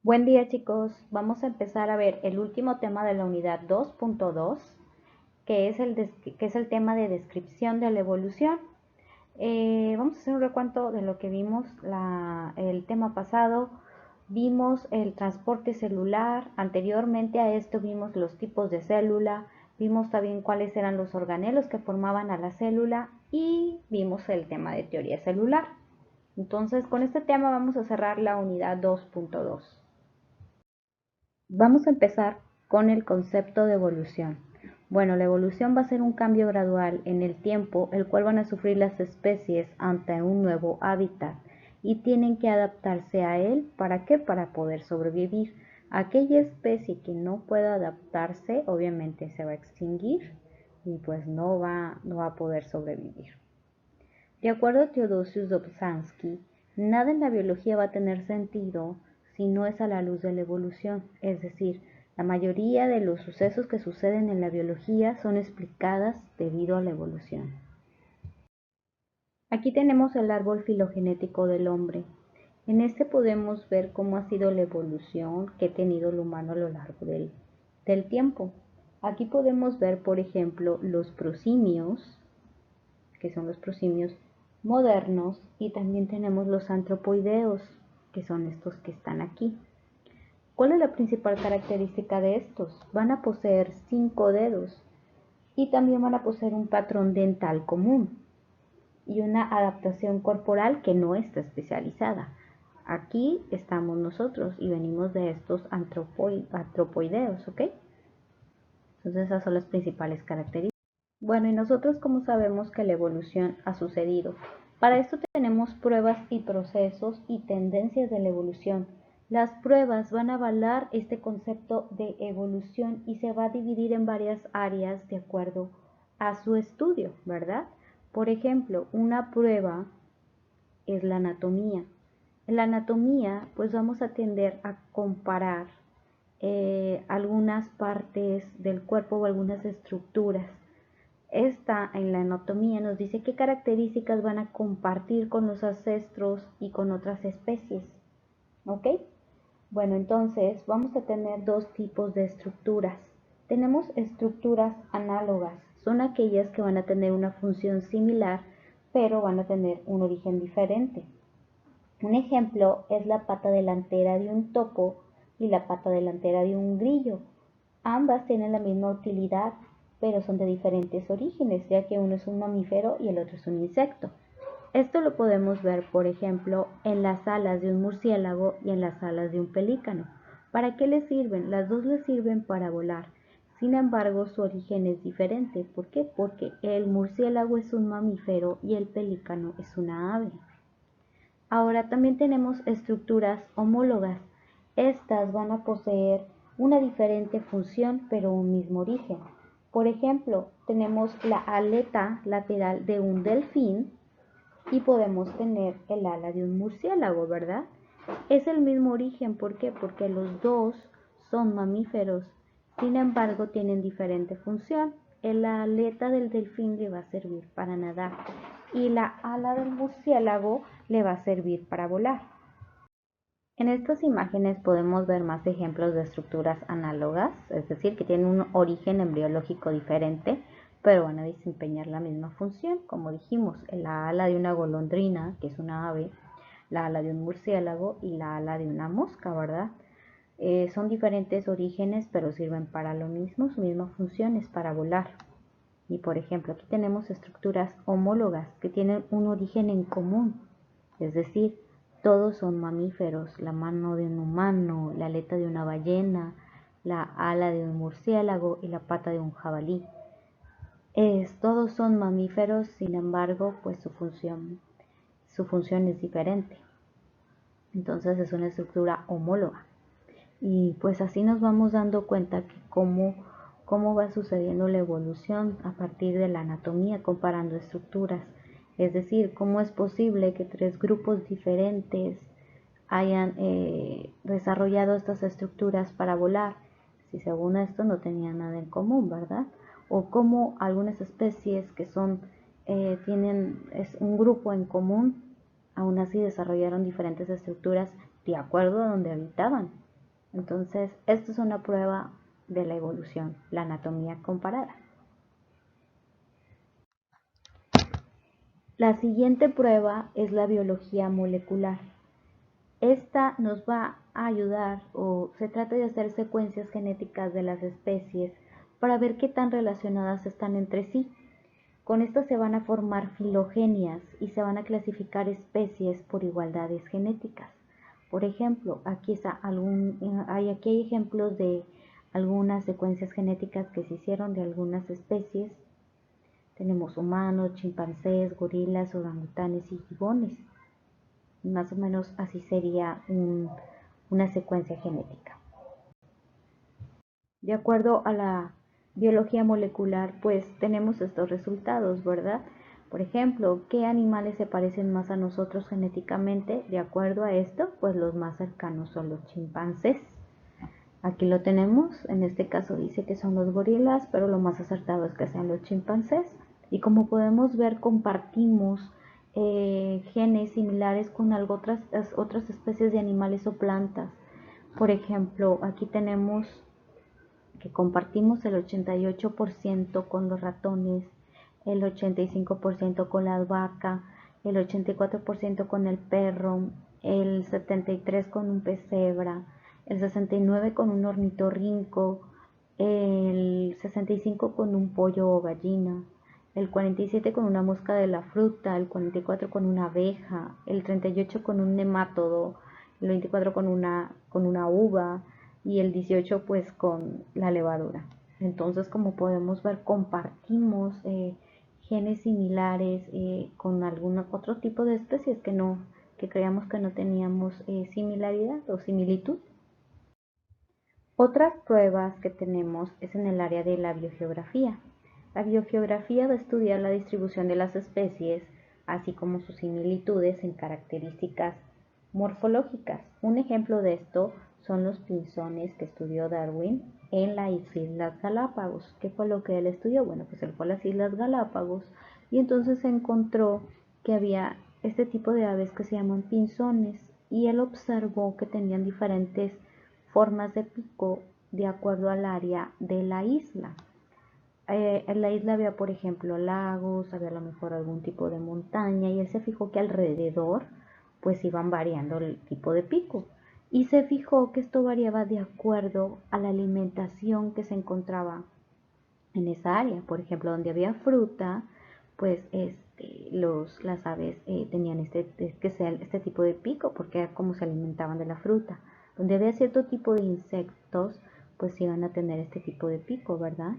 Buen día, chicos. Vamos a empezar a ver el último tema de la unidad 2.2, que es el tema de descripción de la evolución. Vamos a hacer un recuento de lo que vimos el tema pasado. Vimos el transporte celular. Anteriormente a esto vimos los tipos de célula. Vimos también cuáles eran los organelos que formaban a la célula y vimos el tema de teoría celular. Entonces, con este tema vamos a cerrar la unidad 2.2. Vamos a empezar con el concepto de evolución. Bueno, la evolución va a ser un cambio gradual en el tiempo, el cual van a sufrir las especies ante un nuevo hábitat y tienen que adaptarse a él. ¿Para qué? Para poder sobrevivir. Aquella especie que no pueda adaptarse, obviamente se va a extinguir y pues no va a poder sobrevivir. De acuerdo a Theodosius Dobzhansky, nada en la biología va a tener sentido si no es a la luz de la evolución, es decir, la mayoría de los sucesos que suceden en la biología son explicadas debido a la evolución. Aquí tenemos el árbol filogenético del hombre. En este podemos ver cómo ha sido la evolución que ha tenido el humano a lo largo del tiempo. Aquí podemos ver, por ejemplo, los prosimios, que son los prosimios modernos, y también tenemos los antropoideos, que son estos que están aquí. ¿Cuál es la principal característica de estos? Van a poseer 5 dedos y también van a poseer un patrón dental común y una adaptación corporal que no está especializada. Aquí estamos nosotros y venimos de estos antropoideos, ¿ok? Entonces esas son las principales características. Bueno, ¿y nosotros cómo sabemos que la evolución ha sucedido? Para esto tenemos pruebas y procesos y tendencias de la evolución. Las pruebas van a avalar este concepto de evolución y se va a dividir en varias áreas de acuerdo a su estudio, ¿verdad? Por ejemplo, una prueba es la anatomía. En la anatomía, pues vamos a tender a comparar algunas partes del cuerpo o algunas estructuras. Esta en la anatomía nos dice qué características van a compartir con los ancestros y con otras especies. ¿Ok? Bueno, entonces vamos a tener dos tipos de estructuras. Tenemos estructuras análogas. Son aquellas que van a tener una función similar, pero van a tener un origen diferente. Un ejemplo es la pata delantera de un topo y la pata delantera de un grillo. Ambas tienen la misma utilidad, pero son de diferentes orígenes, ya que uno es un mamífero y el otro es un insecto. Esto lo podemos ver, por ejemplo, en las alas de un murciélago y en las alas de un pelícano. ¿Para qué les sirven? Las dos les sirven para volar. Sin embargo, su origen es diferente. ¿Por qué? Porque el murciélago es un mamífero y el pelícano es una ave. Ahora también tenemos estructuras homólogas. Estas van a poseer una diferente función pero un mismo origen. Por ejemplo, tenemos la aleta lateral de un delfín y podemos tener el ala de un murciélago, ¿verdad? Es el mismo origen, ¿por qué? Porque los dos son mamíferos, sin embargo tienen diferente función. La aleta del delfín le va a servir para nadar y la ala del murciélago le va a servir para volar. En estas imágenes podemos ver más ejemplos de estructuras análogas, es decir, que tienen un origen embriológico diferente, pero van a desempeñar la misma función. Como dijimos, la ala de una golondrina, que es una ave, la ala de un murciélago y la ala de una mosca, ¿verdad? Son diferentes orígenes, pero sirven para lo mismo, su misma función es para volar. Y por ejemplo, aquí tenemos estructuras homólogas que tienen un origen en común, es decir, todos son mamíferos, la mano de un humano, la aleta de una ballena, la ala de un murciélago y la pata de un jabalí. Todos son mamíferos, sin embargo, pues su función es diferente. Entonces es una estructura homóloga. Y pues así nos vamos dando cuenta que cómo va sucediendo la evolución a partir de la anatomía comparando estructuras. Es decir, cómo es posible que tres grupos diferentes hayan desarrollado estas estructuras para volar, si según esto no tenían nada en común, ¿verdad? O cómo algunas especies que tienen un grupo en común, aún así desarrollaron diferentes estructuras de acuerdo a donde habitaban. Entonces, esto es una prueba de la evolución, la anatomía comparada. La siguiente prueba es la biología molecular. Esta nos va a ayudar, o se trata de hacer secuencias genéticas de las especies para ver qué tan relacionadas están entre sí. Con esto se van a formar filogenias y se van a clasificar especies por igualdades genéticas. Por ejemplo, aquí hay ejemplos de algunas secuencias genéticas que se hicieron de algunas especies. Tenemos humanos, chimpancés, gorilas, orangutanes y gibones. Más o menos así sería una secuencia genética. De acuerdo a la biología molecular, pues tenemos estos resultados, ¿verdad? Por ejemplo, ¿qué animales se parecen más a nosotros genéticamente? De acuerdo a esto, pues los más cercanos son los chimpancés. Aquí lo tenemos, en este caso dice que son los gorilas, pero lo más acertado es que sean los chimpancés. Y como podemos ver, compartimos genes similares con otras especies de animales o plantas. Por ejemplo, aquí tenemos que compartimos el 88% con los ratones, el 85% con la vaca, el 84% con el perro, el 73% con un pez cebra, el 69% con un ornitorrinco, el 65% con un pollo o gallina, el 47% con una mosca de la fruta, el 44% con una abeja, el 38% con un nemátodo, el 24% con una uva, y el 18 pues con la levadura. Entonces, como podemos ver, compartimos genes similares con algún otro tipo de especies que creíamos que no teníamos similaridad o similitud. Otras pruebas que tenemos es en el área de la biogeografía. La biogeografía va a estudiar la distribución de las especies, así como sus similitudes en características morfológicas. Un ejemplo de esto son los pinzones que estudió Darwin en las Islas Galápagos. ¿Qué fue lo que él estudió? Bueno, pues él fue a las Islas Galápagos y entonces encontró que había este tipo de aves que se llaman pinzones y él observó que tenían diferentes formas de pico de acuerdo al área de la isla. En la isla había, por ejemplo, lagos, había a lo mejor algún tipo de montaña y él se fijó que alrededor pues iban variando el tipo de pico y se fijó que esto variaba de acuerdo a la alimentación que se encontraba en esa área. Por ejemplo, donde había fruta, pues las aves tenían este tipo de pico porque era como se alimentaban de la fruta. Donde había cierto tipo de insectos, pues iban a tener este tipo de pico, ¿verdad?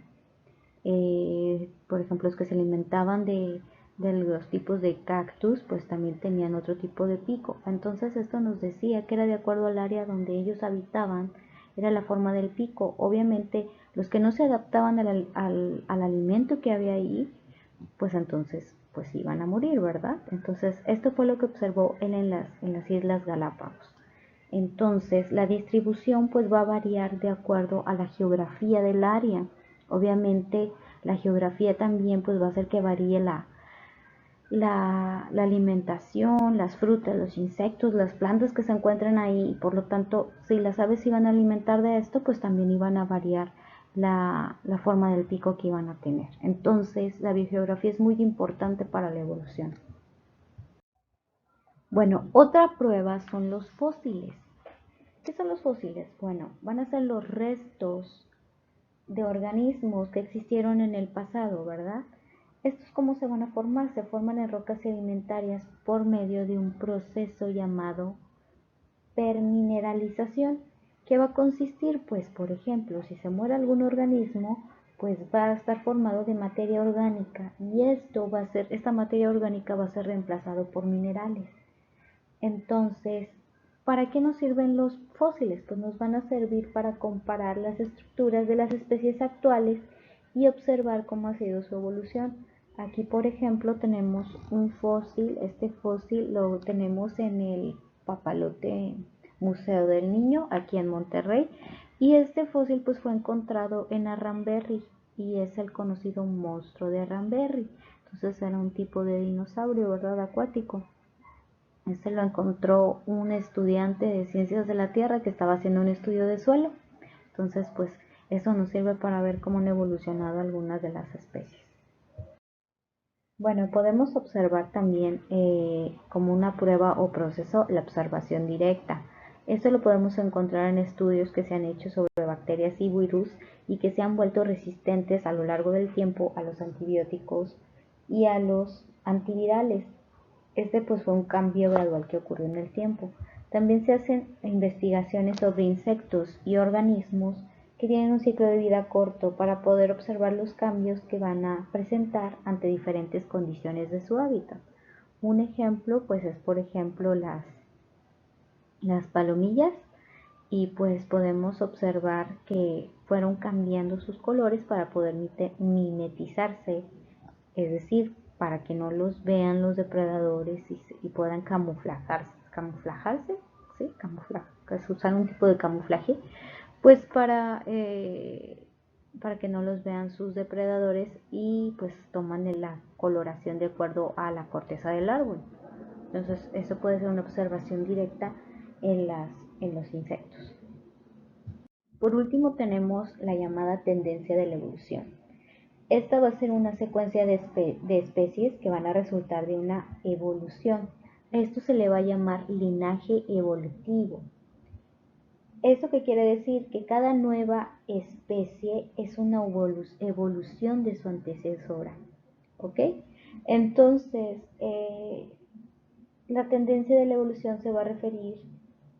Por ejemplo, los que se alimentaban de los tipos de cactus, pues también tenían otro tipo de pico. Entonces esto nos decía que era de acuerdo al área donde ellos habitaban, era la forma del pico. Obviamente los que no se adaptaban al alimento que había ahí, pues entonces pues iban a morir, ¿verdad? Entonces esto fue lo que observó él en las Islas Galápagos. Entonces la distribución pues va a variar de acuerdo a la geografía del área. Obviamente la geografía también pues va a hacer que varíe la alimentación, las frutas, los insectos, las plantas que se encuentran ahí y por lo tanto si las aves iban a alimentar de esto pues también iban a variar la forma del pico que iban a tener. Entonces la biogeografía es muy importante para la evolución. Bueno, otra prueba son los fósiles. ¿Qué son los fósiles? Bueno, van a ser los restos de organismos que existieron en el pasado, ¿verdad? ¿Estos cómo se van a formar? Se forman en rocas sedimentarias por medio de un proceso llamado permineralización. ¿Qué va a consistir? Pues, por ejemplo, si se muere algún organismo, pues va a estar formado de materia orgánica y esta materia orgánica va a ser reemplazado por minerales. Entonces, ¿para qué nos sirven los fósiles? Pues nos van a servir para comparar las estructuras de las especies actuales y observar cómo ha sido su evolución. Aquí, por ejemplo, tenemos un fósil. Este fósil lo tenemos en el Papalote Museo del Niño, aquí en Monterrey. Y este fósil pues fue encontrado en Arranberry y es el conocido monstruo de Arranberry. Entonces era un tipo de dinosaurio, ¿verdad? Acuático. Este lo encontró un estudiante de ciencias de la Tierra que estaba haciendo un estudio de suelo. Entonces, pues eso nos sirve para ver cómo han evolucionado algunas de las especies. Bueno, podemos observar también como una prueba o proceso la observación directa. Esto lo podemos encontrar en estudios que se han hecho sobre bacterias y virus y que se han vuelto resistentes a lo largo del tiempo a los antibióticos y a los antivirales. Este pues fue un cambio gradual que ocurrió en el tiempo. También se hacen investigaciones sobre insectos y organismos que tienen un ciclo de vida corto para poder observar los cambios que van a presentar ante diferentes condiciones de su hábitat. Un ejemplo pues es por ejemplo las palomillas y pues podemos observar que fueron cambiando sus colores para poder mimetizarse, es decir, para que no los vean los depredadores y puedan camuflajarse, ¿sí? Usar un tipo de camuflaje, pues para que no los vean sus depredadores y pues toman la coloración de acuerdo a la corteza del árbol. Entonces, eso puede ser una observación directa en, en los insectos. Por último, tenemos la llamada tendencia de la evolución. Esta va a ser una secuencia de especies que van a resultar de una evolución. A esto se le va a llamar linaje evolutivo. ¿Esto qué quiere decir? Que cada nueva especie es una evolución de su antecesora. ¿Ok? Entonces, la tendencia de la evolución se va a referir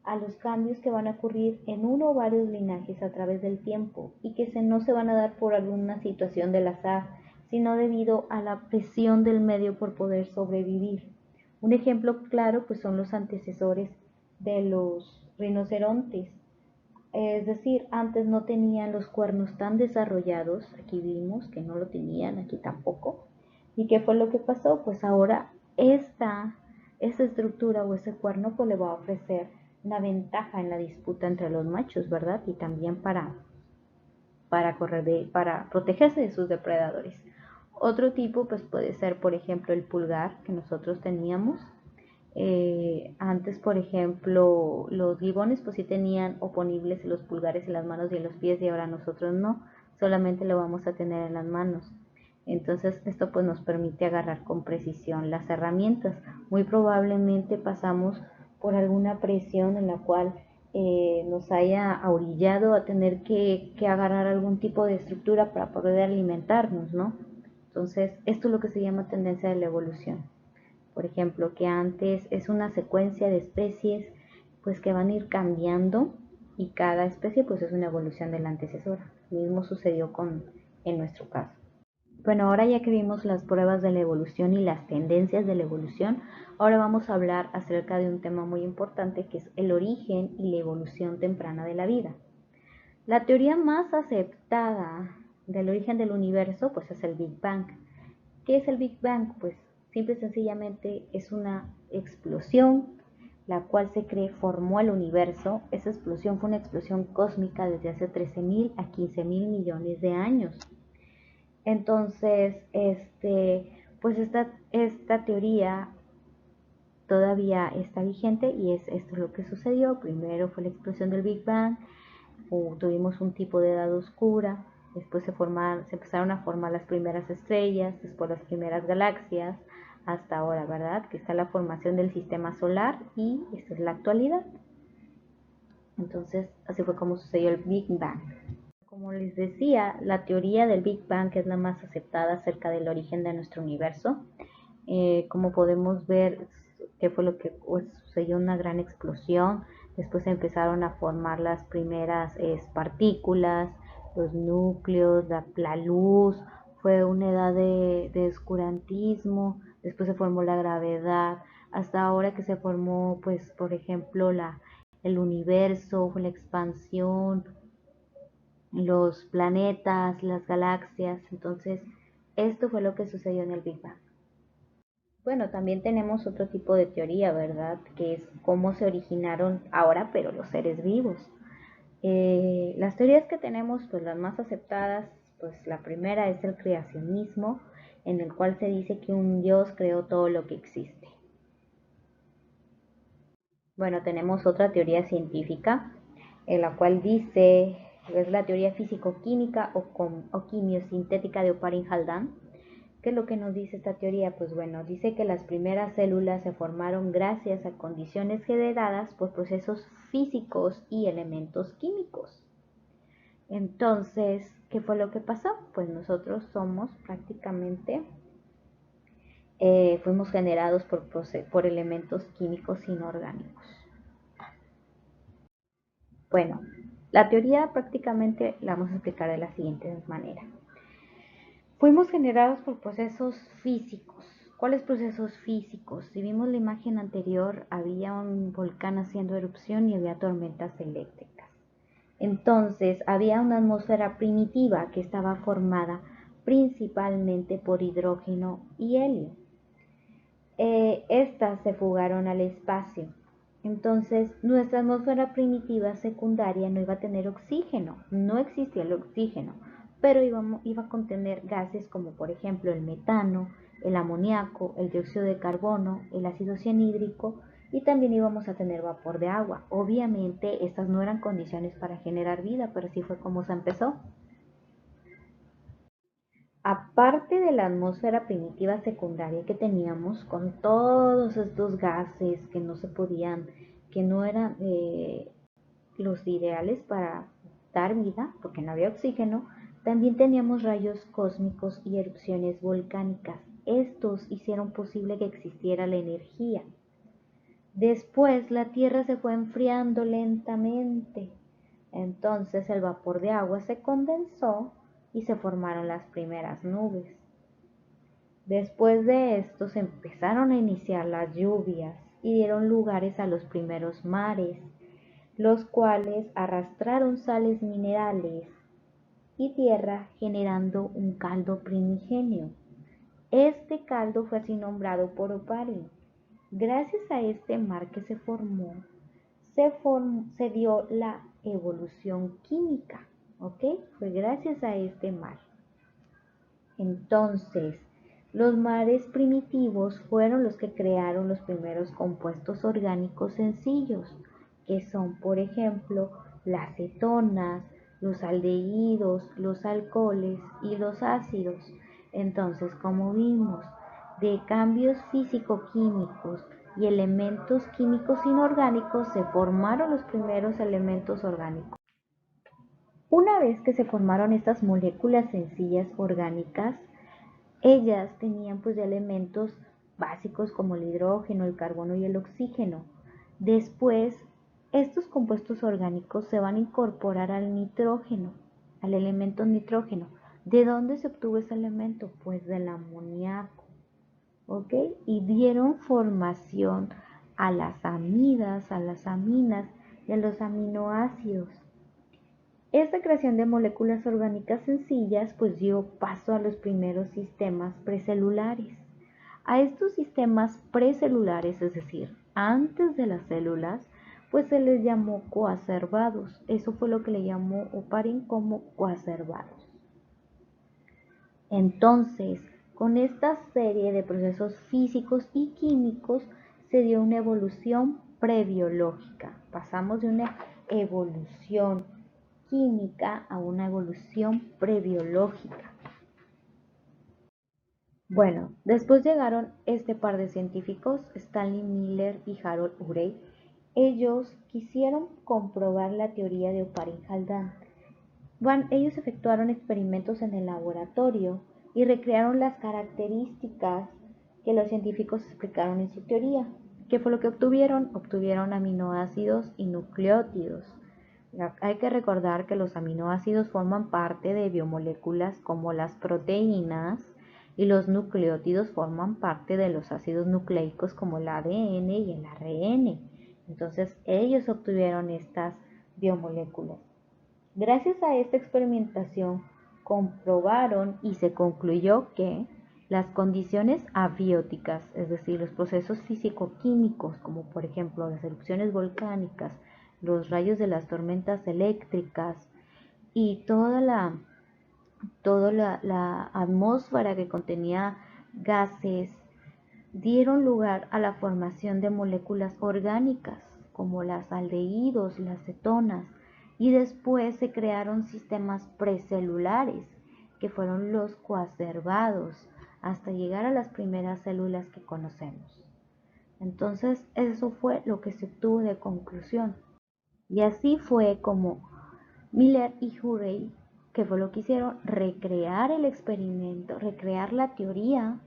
a los cambios que van a ocurrir en uno o varios linajes a través del tiempo y que no se van a dar por alguna situación del azar, sino debido a la presión del medio por poder sobrevivir. Un ejemplo claro pues son los antecesores de los rinocerontes. Es decir, antes no tenían los cuernos tan desarrollados, aquí vimos que no lo tenían, aquí tampoco. ¿Y qué fue lo que pasó? Pues ahora esta estructura o ese cuerno pues le va a ofrecer una ventaja en la disputa entre los machos, ¿verdad? Y también para protegerse de sus depredadores. Otro tipo pues puede ser, por ejemplo, el pulgar que nosotros teníamos. Antes, por ejemplo, los gibones pues sí tenían oponibles los pulgares en las manos y en los pies y ahora nosotros no, solamente lo vamos a tener en las manos. Entonces esto pues nos permite agarrar con precisión las herramientas. Muy probablemente pasamos por alguna presión en la cual nos haya orillado a tener que agarrar algún tipo de estructura para poder alimentarnos, ¿no? Entonces esto es lo que se llama tendencia de la evolución. Por ejemplo, que antes es una secuencia de especies pues que van a ir cambiando y cada especie pues es una evolución de la antecesora. Lo mismo sucedió en nuestro caso. Bueno, ahora ya que vimos las pruebas de la evolución y las tendencias de la evolución, ahora vamos a hablar acerca de un tema muy importante que es el origen y la evolución temprana de la vida. La teoría más aceptada del origen del universo pues es el Big Bang. ¿Qué es el Big Bang? Pues simple y sencillamente es una explosión la cual se cree formó el universo. Esa explosión fue una explosión cósmica desde hace 13.000 a 15.000 millones de años. Entonces, pues esta teoría todavía está vigente y esto es lo que sucedió. Primero fue la explosión del Big Bang, tuvimos un tipo de edad oscura, después se empezaron a formar las primeras estrellas, después las primeras galaxias, hasta ahora, ¿verdad? Que está la formación del sistema solar y esta es la actualidad. Entonces, así fue como sucedió el Big Bang. Como les decía, la teoría del Big Bang es la más aceptada acerca del origen de nuestro universo. Como podemos ver, que fue lo que sucedió, una gran explosión. Después empezaron a formar las primeras partículas, los núcleos, la luz. Fue una edad de oscurantismo. Después se formó la gravedad. Hasta ahora que se formó, pues, por ejemplo, el universo, la expansión, los planetas, las galaxias. Entonces, esto fue lo que sucedió en el Big Bang. Bueno, también tenemos otro tipo de teoría, ¿verdad? Que es cómo se originaron ahora, pero los seres vivos. Las teorías que tenemos, pues las más aceptadas, pues la primera es el creacionismo, en el cual se dice que un Dios creó todo lo que existe. Bueno, tenemos otra teoría científica en la cual dice, es la teoría físico-química o quimiosintética de Oparin-Haldane. ¿Qué es lo que nos dice esta teoría? Pues bueno, dice que las primeras células se formaron gracias a condiciones generadas por procesos físicos y elementos químicos. Entonces, ¿qué fue lo que pasó? Pues nosotros somos prácticamente, fuimos generados por elementos químicos inorgánicos. Bueno, la teoría prácticamente la vamos a explicar de la siguiente manera. Fuimos generados por procesos físicos. ¿Cuáles procesos físicos? Si vimos la imagen anterior, había un volcán haciendo erupción y había tormentas eléctricas. Entonces, había una atmósfera primitiva que estaba formada principalmente por hidrógeno y helio. Estas se fugaron al espacio. Entonces, nuestra atmósfera primitiva secundaria no iba a tener oxígeno, no existía el oxígeno, pero iba a contener gases como por ejemplo el metano, el amoníaco, el dióxido de carbono, el ácido cianhídrico y también íbamos a tener vapor de agua. Obviamente estas no eran condiciones para generar vida, pero así fue como se empezó. Aparte de la atmósfera primitiva secundaria que teníamos, con todos estos gases que no se podían, que no eran los ideales para dar vida, porque no había oxígeno, también teníamos rayos cósmicos y erupciones volcánicas. Estos hicieron posible que existiera la energía. Después la Tierra se fue enfriando lentamente. Entonces el vapor de agua se condensó y se formaron las primeras nubes. Después de esto se empezaron a iniciar las lluvias y dieron lugares a los primeros mares, los cuales arrastraron sales minerales y tierra generando un caldo primigenio. Este caldo fue así nombrado por Oparin. Gracias a este mar que se formó, se dio la evolución química, ¿ok? Fue gracias a este mar. Entonces, los mares primitivos fueron los que crearon los primeros compuestos orgánicos sencillos, que son, por ejemplo, las cetonas, los aldehídos, los alcoholes y los ácidos. Entonces, como vimos, de cambios físico-químicos y elementos químicos inorgánicos se formaron los primeros elementos orgánicos. Una vez que se formaron estas moléculas sencillas orgánicas, ellas tenían pues elementos básicos como el hidrógeno, el carbono y el oxígeno. Después, estos compuestos orgánicos se van a incorporar al nitrógeno, al elemento nitrógeno. ¿De dónde se obtuvo ese elemento? Pues del amoníaco, ¿ok? Y dieron formación a las amidas, a las aminas y a los aminoácidos. Esta creación de moléculas orgánicas sencillas pues dio paso a los primeros sistemas precelulares. A estos sistemas precelulares, es decir, antes de las células, pues se les llamó coacervados. Eso fue lo que le llamó Oparin como coacervados. Entonces, con esta serie de procesos físicos y químicos se dio una evolución prebiológica. Pasamos de una evolución química a una evolución prebiológica. Bueno, después llegaron este par de científicos, Stanley Miller y Harold Urey. Ellos quisieron comprobar la teoría de Oparin-Haldane. Ellos efectuaron experimentos en el laboratorio y recrearon las características que los científicos explicaron en su teoría. ¿Qué fue lo que obtuvieron? Obtuvieron aminoácidos y nucleótidos. Hay que recordar que los aminoácidos forman parte de biomoléculas como las proteínas y los nucleótidos forman parte de los ácidos nucleicos como el ADN y el ARN. Entonces ellos obtuvieron estas biomoléculas. Gracias a esta experimentación comprobaron y se concluyó que las condiciones abióticas, es decir, los procesos físico-químicos, como por ejemplo las erupciones volcánicas, los rayos de las tormentas eléctricas y toda la atmósfera que contenía gases, dieron lugar a la formación de moléculas orgánicas como las aldehídos, las cetonas, y después se crearon sistemas precelulares, que fueron los coacervados, hasta llegar a las primeras células que conocemos. Entonces, eso fue lo que se obtuvo de conclusión. Y así fue como Miller y Urey, que fue lo que hicieron, recrear el experimento, recrear la teoría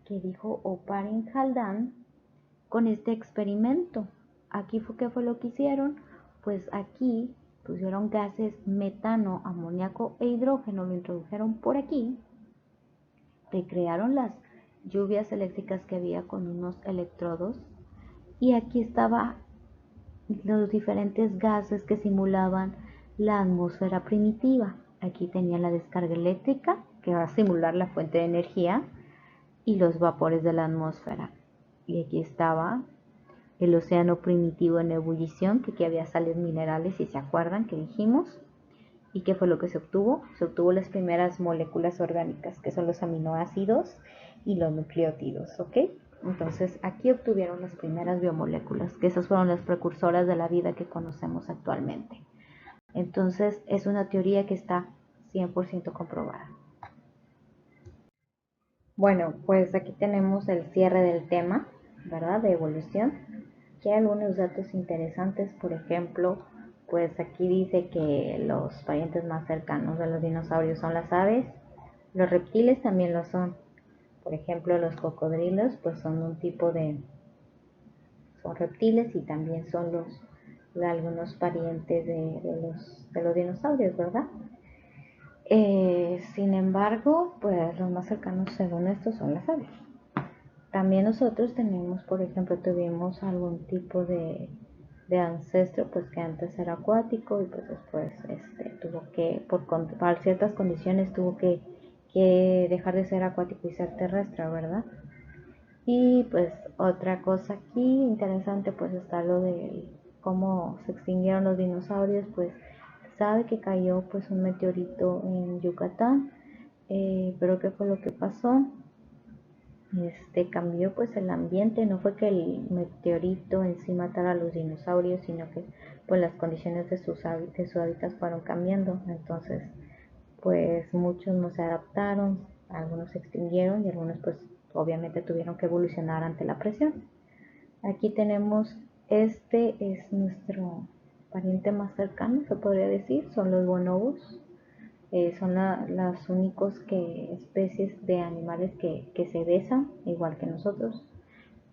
que dijo Oparin Haldane con este experimento. Aquí fue que fue lo que hicieron, pues aquí pusieron gases metano, amoníaco e hidrógeno, lo introdujeron por aquí, recrearon las lluvias eléctricas que había con unos electrodos y aquí estaban los diferentes gases que simulaban la atmósfera primitiva. Aquí tenía la descarga eléctrica, que va a simular la fuente de energía, y los vapores de la atmósfera. Y aquí estaba el océano primitivo en ebullición, que aquí había sales minerales, si se acuerdan que dijimos. ¿Y qué fue lo que se obtuvo? Se obtuvo las primeras moléculas orgánicas, que son los aminoácidos y los nucleótidos, ¿ok? Entonces aquí obtuvieron las primeras biomoléculas, que esas fueron las precursoras de la vida que conocemos actualmente. Entonces es una teoría que está 100% comprobada. Bueno, pues aquí tenemos el cierre del tema, ¿verdad? De evolución. Aquí hay algunos datos interesantes, por ejemplo, pues aquí dice que los parientes más cercanos de los dinosaurios son las aves, los reptiles también lo son. Por ejemplo, los cocodrilos pues son un tipo son reptiles y también son algunos parientes de los dinosaurios, ¿verdad? Sin embargo, pues los más cercanos según esto son las aves. También nosotros tenemos, por ejemplo, tuvimos algún tipo de ancestro, pues que antes era acuático y pues después tuvo que, por ciertas condiciones, tuvo que dejar de ser acuático y ser terrestre, ¿verdad? Y pues otra cosa aquí interesante pues está lo de cómo se extinguieron los dinosaurios, pues sabe que cayó pues un meteorito en Yucatán, pero ¿qué fue lo que pasó? Cambió pues el ambiente, no fue que el meteorito en sí matara a los dinosaurios, sino que pues las condiciones de su hábitat fueron cambiando, entonces pues muchos no se adaptaron, algunos se extinguieron y algunos pues obviamente tuvieron que evolucionar ante la presión. Aquí tenemos, este es nuestro pariente más cercano, se podría decir, son los bonobos. Son las únicos especies de animales que se besan, igual que nosotros,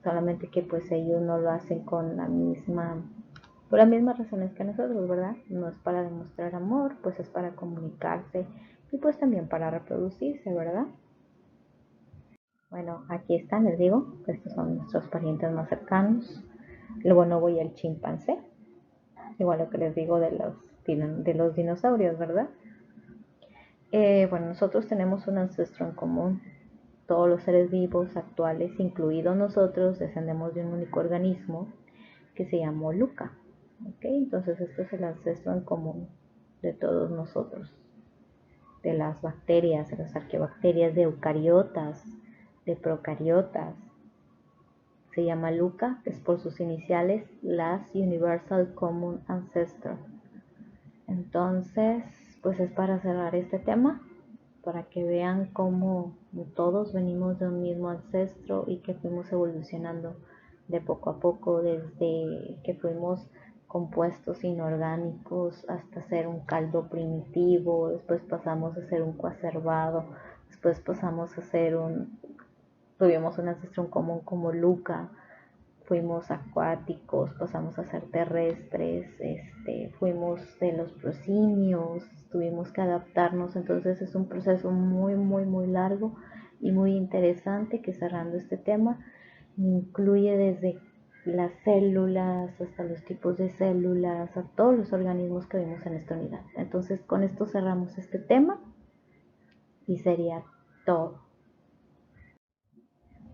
solamente que pues ellos no lo hacen por las mismas razones que nosotros, ¿verdad? No es para demostrar amor, pues es para comunicarse y pues también para reproducirse, ¿verdad? Bueno, aquí están, les digo, estos son nuestros parientes más cercanos, el bonobo y el chimpancé, igual lo que les digo de los dinosaurios, ¿verdad? Bueno, nosotros tenemos un ancestro en común. Todos los seres vivos actuales, incluidos nosotros, descendemos de un único organismo que se llamó Luca. ¿Okay? Entonces, esto es el ancestro en común de todos nosotros, de las bacterias, de las arqueobacterias, de eucariotas, de procariotas. Se llama Luca, es por sus iniciales, Last Universal Common Ancestor. Entonces, pues es para cerrar este tema, para que vean cómo todos venimos de un mismo ancestro y que fuimos evolucionando de poco a poco, desde que fuimos compuestos inorgánicos hasta ser un caldo primitivo, después pasamos a ser un coacervado, después pasamos a ser tuvimos un ancestro en común como Luca, fuimos acuáticos, pasamos a ser terrestres, fuimos de los prosimios, tuvimos que adaptarnos, entonces es un proceso muy, muy, muy largo y muy interesante que cerrando este tema incluye desde las células hasta los tipos de células, a todos los organismos que vimos en esta unidad. Entonces con esto cerramos este tema y sería todo.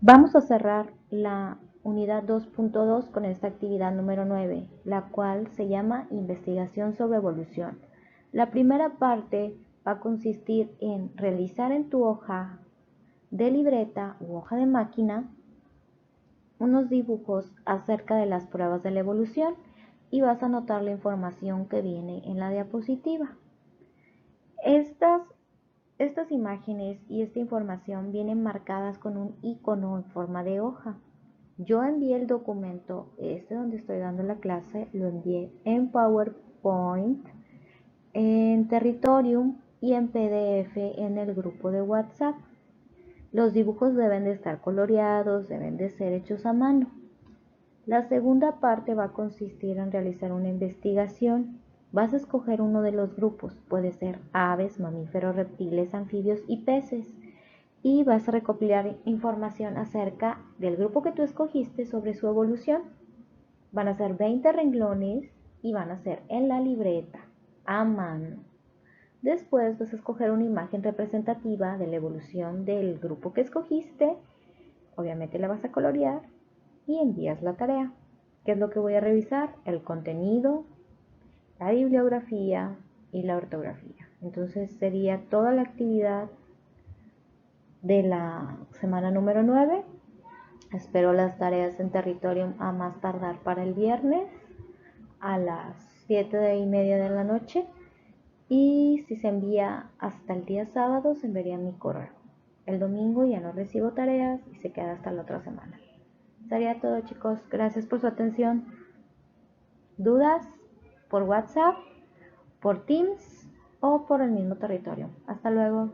Vamos a cerrar la unidad 2.2 con esta actividad número 9, la cual se llama investigación sobre evolución. La primera parte va a consistir en realizar en tu hoja de libreta u hoja de máquina unos dibujos acerca de las pruebas de la evolución y vas a anotar la información que viene en la diapositiva. Estas imágenes y esta información vienen marcadas con un icono en forma de hoja. Yo envié el documento, donde estoy dando la clase, lo envié en PowerPoint, en Territorium y en PDF en el grupo de WhatsApp. Los dibujos deben de estar coloreados, deben de ser hechos a mano. La segunda parte va a consistir en realizar una investigación. Vas a escoger uno de los grupos, puede ser aves, mamíferos, reptiles, anfibios y peces. Y vas a recopilar información acerca del grupo que tú escogiste sobre su evolución. Van a ser 20 renglones y van a ser en la libreta, a mano. Después vas a escoger una imagen representativa de la evolución del grupo que escogiste. Obviamente la vas a colorear y envías la tarea. ¿Qué es lo que voy a revisar? El contenido, la bibliografía y la ortografía. Entonces sería toda la actividad de la semana número 9. Espero las tareas en Territorium a más tardar para el viernes a las 7:30 de la noche. Y si se envía hasta el día sábado, se enviaría mi correo. El domingo ya no recibo tareas y se queda hasta la otra semana. Sería todo, chicos. Gracias por su atención. ¿Dudas? Por WhatsApp, por Teams o por el mismo Territorio. Hasta luego.